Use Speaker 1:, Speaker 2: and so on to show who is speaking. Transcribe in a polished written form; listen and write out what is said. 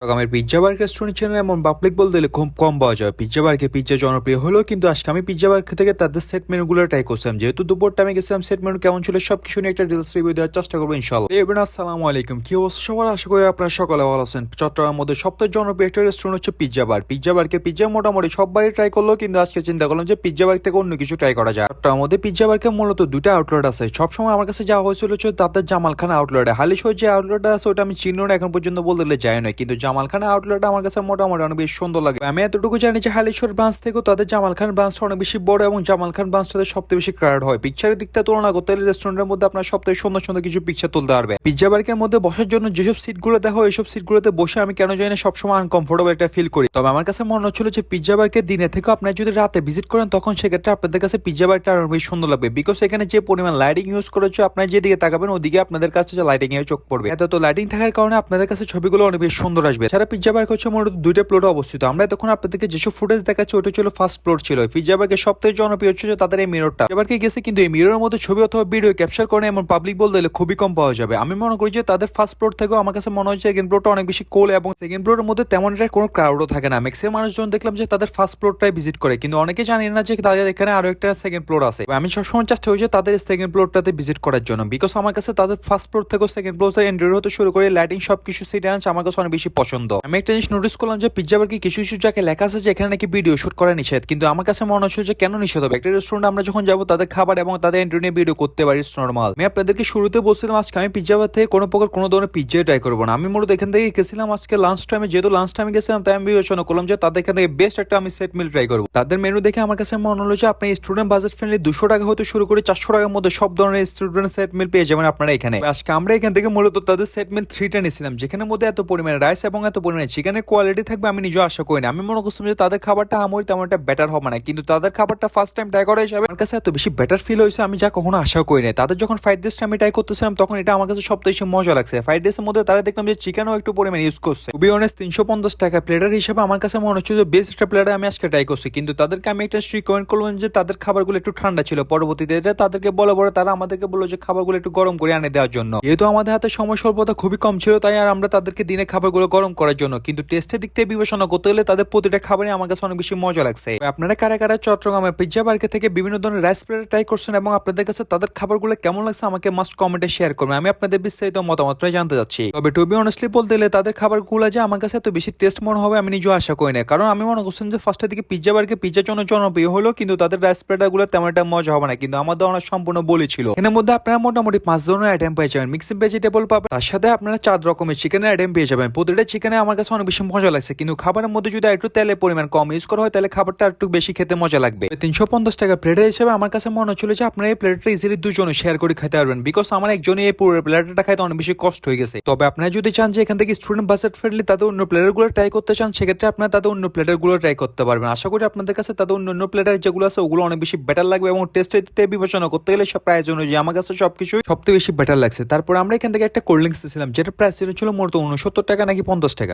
Speaker 1: চট্টগ্রামের পিৎজা বার restaurant channel এমন public বলতে গেলে খুব কম পাওয়া যায়। পিৎজা বারকে পিৎজা জনপ্রিয় হলেও কিন্তু আজকে আমি পিৎজা বার থেকে তাদের সেট মেনুগুলো ট্রাই করছিলাম। যেহেতু দুপুর টাইমে গেছিলাম, সেট মেনু কেমন ছিল সবকিছু নিয়ে একটা ডিটেলস রিভিউ দেওয়ার চেষ্টা করবো ইনশাআল্লাহ। আসসালামু আলাইকুম, কি অবস্থা সবার? আশা করি আপনারা সকালে ভালো আছেন। চট্টগ্রামের মধ্যে সবথেকে জনপ্রিয় একটা রেস্টুরেন্ট হচ্ছে পিৎজা বার। পিৎজা বারকে পিৎজা মোটামুটি সববারই ট্রাই করলো, কিন্তু আজকে চিন্তা করলাম যে পিৎজা বার থেকে অন্য কিছু ট্রাই করা যায়। চট্টগ্রামের মধ্যে পিৎজা বারকে মূলত দুটা আউটলেট আছে। সবসময় আমার কাছে যাওয়া হয়েছিল হচ্ছে তাদের জামালখানা আউটলেটে। হালিশহর যে আউটলেটটা আছে ওটা আমি চিনি না, এখন পর্যন্ত বলতে গেলে যায় না, কিন্তু জামালখানা আউটলেট আমার কাছে মোটামুটি অনেক বেশি সুন্দর লাগে। আমি এতটুকু জানি যে হালিশহর ব্রাঞ্চ থেকেও তাদের জামাল খান ব্রাঞ্চটা অনেক বেশি বড় এবং জামাল খান ব্রাঞ্চটাতে সবচেয়ে বেশি ক্রাউড হয়। পিকচারের দিকটা তুলনা করতে হলে রেস্টুরেন্টের মধ্যে আপনার সবথেকে সুন্দর সুন্দর কিছু পিকচার তুলতে পারবে। পিৎজা বার্গের মধ্যে বসার জন্য যেসব সিটগুলো দেখো এইসব সিটগুলোতে বসে আমি কেন জানি না সবসময় আনকমফোর্টেবল একটা ফিল করি। তবে আমার কাছে মনে হচ্ছিল যে পিৎজা বার্গের দিনে থেকে আপনার যদি রাতে ভিজিট করেন তখন সেক্ষেত্রে আপনাদের কাছে পিৎজা বার্গটা আরো বেশি সুন্দর লাগবে। বিকজ এখানে যে পরিমাণ লাইটিং ইউজ করেছে, আপনার যেদিকে তাকাবেন ওদিকে আপনাদের কাছে যে লাইটিং এর চোখ পড়বে। এত লাইটিং থাকার কারণে আপনাদের কাছে ছবিগুলো অনেক বেশি সুন্দর আসবে। ছাড়া পিৎজা বার্গ হচ্ছে মূলত দুইটা প্লটে অবস্থিত। আমরা তখন আপনাদেরকে যেসব ফুটেজ দেখাচ্ছি ওটা ছিল ফার্স্ট ফ্লোর ছিল। পিৎজা বার্গের সবথেকে জনপ্রিয় হচ্ছে তাদের এই মিররটা। এবারকে গেছে কিন্তু এই মিররের মধ্যে ছবি অথবা ভিডিও ক্যাপচার করে এমন পাবলিক বলতে গেলে খুবই কম পাওয়া যাবে। আমি মনে করি যে তাদের ফার্স্ট ফ্লোর থেকেও আমার কাছে মনে হচ্ছে সেকেন্ড ফ্লোরটা অনেক বেশি কোল, এবং সেকেন্ড ফ্লোরের মধ্যে তেমন একটা কোনো ক্রাউডও থাকে না। ম্যাক্সিমাম মানুষজন দেখলাম যে তাদের ফার্স্ট ফ্লোরটাই ভিজিট করে, কিন্তু অনেকে জানি না যে তাদের এখানে আরো একটা সেকেন্ড ফ্লোর আছে। আমি সবসময় চেষ্টা করি যে তাদের সেকেন্ড ফ্লোরটাতে ভিজিট করার জন্য, বিকজ আমার কাছে তাদের ফার্স্ট ফ্লোর থেকেও সেকেন্ড ফ্লোর এন্ট্রি হতে শুরু করে লাইটিং সবকিছু সেটা আমার কাছে অনেক বেশি পছন্দ। আমি একটা জিনিস নোটিস করলাম যে পিৎজা বার্গে কিছু কিছু জায়গায় লেখা আছে যে এখানে নাকি ভিডিও শুট করা নিষেধ, কিন্তু আমার কাছে মনে হচ্ছে যে কেন নিষেধ হবে? একটা রেস্টুরেন্ট আমরা যখন যাবো তাদের খাবার এবং তাদের এন্ট্রি নিয়ে ভিডিও করতে পারি, নরমাল। আমি আপনাদেরকে শুরুতে বলছিলাম আজকে আমি পিৎজা বার থেকে কোনো প্রকার কোনো ধরনের পিৎজা ট্রাই করবো না। আমি মূলত এখান থেকে গেছিলাম আজকে লাঞ্চ টাইমে, যেহেতু লাঞ্চ টাইমে গেছিলাম তাই আমি বিবেচনা করলাম যে তাদের এখান থেকে বেস্ট একটা আমি সেট মিল ট্রাই করবো। তাদের মেনু দেখে আমার কাছে মনে হলো যে আপনি স্টুডেন্ট বাজেট ফ্রেন্ডলি 200 টাকা হতে শুরু করে 400 টাকার মধ্যে সব ধরনের স্টুডেন্ট সেট মিল পেয়ে যাবেন আপনারা এখানে। আজকে আমরা এখান থেকে মূলত তাদের সেট মিল 3টা নিয়েছিলাম, যেখানে মধ্যে এত পরিমাণে রাইস এবং এত পরিমাণে চিকেনের কোয়ালিটি থাকবে আমি নিজেও আশা করি না। আমি মনে করছিলাম যে তাদের খাবারটা আমার তেমন একটা বেটার হবে না, কিন্তু তাদের খাবারটা ফার্স্ট টাইম ট্রাই করা হিসাবে আমার কাছে এত বেশি বেটার ফিল হয়েছে আমি যা কখনো আশা করি না। তাদের যখন ফ্রাইড রাইসটা আমি ট্রাই করতেছিলাম তখন এটা আমার কাছে সবথেকে বেশি মজা লাগছে। ফ্রাইড রাইসের মধ্যে তারা দেখলাম যে চিকেনও একটু পরিমাণে ইউজ করছে। খুবই অনেস্ট 350 টাকা প্লেটার হিসেবে আমার কাছে মনে হচ্ছে যে বেস্ট একটা প্লেটার আমি আজকে ট্রাই করছি, কিন্তু তাদেরকে আমি একটা স্ট্রিক কমেন্ট করলাম যে তাদের খাবারগুলো একটু ঠান্ডা ছিল। পরবর্তীতে এটা তাদেরকে বলে তারা আমাদেরকে বললো যে খাবারগুলো একটু গরম করে আনে দেওয়ার জন্য। যেহেতু আমাদের হাতে সময় স্বল্পতা খুবই কম ছিল তাই আর আমরা তাদেরকে দিনে খাবারগুলো গরম করার জন্য, কিন্তু টেস্টের দিক থেকে বিবেচনা করতে গেলে তাদের প্রতিটা খাবারই আমার কাছে অনেক বেশি মজা লাগছে। আপনারা কারা কারা চট্টগ্রামের পিৎজা বার্গে থেকে বিভিন্ন ধরনের রাইস প্লেটার ট্রাই করছেন এবং আপনাদের কাছে তাদের খাবারগুলো কেমন লাগছে আমাকে মাস্ট কমেন্টে শেয়ার করবেন। আমি আপনাদের বিস্তারিত মতামতটাই জানতে চাচ্ছি। তবে টু বি অনেস্টলি বলতে গেলে তাদের খাবারগুলো যে আমার কাছে এত বেশি টেস্ট মনে হবে আমি নিজেও আশা করি না, কারণ আমি মনে করছিলাম যে ফার্স্টের দিকে পিৎজা বার্গে পিৎজার জন্য জনপ্রিয় হলো, কিন্তু তাদের রাইস প্লেটার গুলো তেমন একটা মজা হবে না, কিন্তু আমার ধারণা সম্পূর্ণ বলেছিল। এর মধ্যে আপনারা মোটামুটি 5 ধরনের আইটেম পেয়ে যাবেন, মিক্সড ভেজিটেবল পাবেন, তার সাথে আপনারা 4 রকমের চিকেনের আইটেম পেয়ে যাবেন। প্রতিটা চিকেনে আমার কাছে অনেক বেশি মজা লাগছে, কিন্তু খাবারের মধ্যে যদি একটু তেলের পরিমাণ কম ইউজ করা হয় তাহলে খাবারটা একটু বেশি খেতে মজা লাগবে। 350 টাকা প্লেটার হিসেবে আমার কাছে মনে হচ্ছিল যে আপনারা এই প্লেটটা ইজিলি দুজনে শেয়ার করে খেতে পারবেন, বিকজ আমার একজনই এই পুরো প্লেটারটা খাইতে অনেক বেশি কষ্ট হয়ে গেছে। তবে আপনারা যদি চান যে এখান থেকে স্টুডেন্ট বাজেট ফ্রেন্ডলি তাদের অন্য প্লেটার গুলো ট্রাই করতে চান, সেক্ষেত্রে আপনারা তাদের অন্য প্লেটার গুলো ট্রাই করতে পারবেন। আশা করি আপনাদের কাছে তাদের অন্য প্লেটার যেগুলো আছে ওগুলো অনেক বেশি বেটার লাগবে, এবং টেস্টের দিক থেকে বিবেচনা করতে গেলে সব প্রাইস অনুযায়ী আমার কাছে সবকিছু সবথেকে বেশি বেটার লাগছে। তারপর আমরা এখান থেকে একটা কোল্ড ড্রিঙ্কস দিয়েছিলাম, যেটা প্রাইস ছিল মূলত 69 টাকা নাকি 50 টাকা।